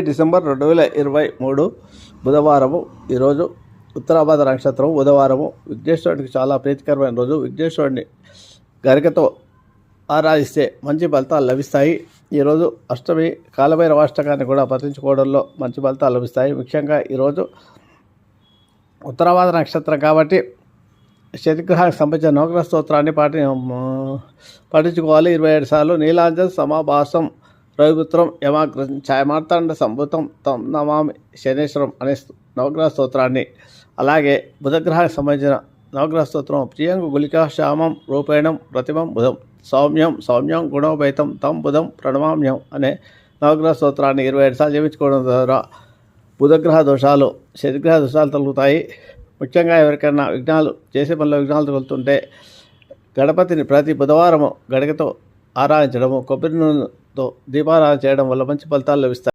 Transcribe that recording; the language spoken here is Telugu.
డిసెంబర్ 2023 బుధవారము. ఈరోజు ఉత్తరాభాద నక్షత్రం బుధవారము. విఘ్నేశ్వరుడికి చాలా ప్రీతికరమైన రోజు. విఘ్నేశ్వరుడిని గరికతో ఆరాధిస్తే మంచి ఫలితాలు లభిస్తాయి. ఈరోజు అష్టమి కాలభైరవాష్టకాన్ని కూడా పఠించుకోవడంలో మంచి ఫలితాలు లభిస్తాయి. ముఖ్యంగా ఈరోజు ఉత్తరాభాద నక్షత్రం కాబట్టి శనిగ్రహానికి సంబంధించిన నవగ్రహ స్తోత్రాన్ని పఠించుకోవాలి. 27 సార్లు. నీలాంజన సమాభాసం రవిపుత్రం యమాగ్రం ఛాయమార్తాండ సంభూతం తం నమామి శనేశ్వరం అనే నవగ్రహ స్తోత్రాన్ని, అలాగే బుధగ్రహానికి సంబంధించిన నవగ్రహ స్తోత్రం ప్రియంగు గులికా శ్యామం రూపేణం ప్రతిమం బుధం సౌమ్యం సౌమ్యం గుణోపేతం తం బుధం ప్రణమామ్యం అనే నవగ్రహ స్తోత్రాన్ని 27 సార్లు జపించుకోవడం ద్వారా బుధగ్రహ దోషాలు శనిగ్రహ దోషాలు తొలుగుతాయి. ముఖ్యంగా ఎవరికైనా చేసే పనిలో విఘ్నాలు తగులుతుంటే గణపతిని ప్రతి బుధవారము గడికతో ఆరాధించడము, కొబ్బరి నూనెతో దీపారాధన చేయడం వల్ల మంచి ఫలితాలు లభిస్తాయి.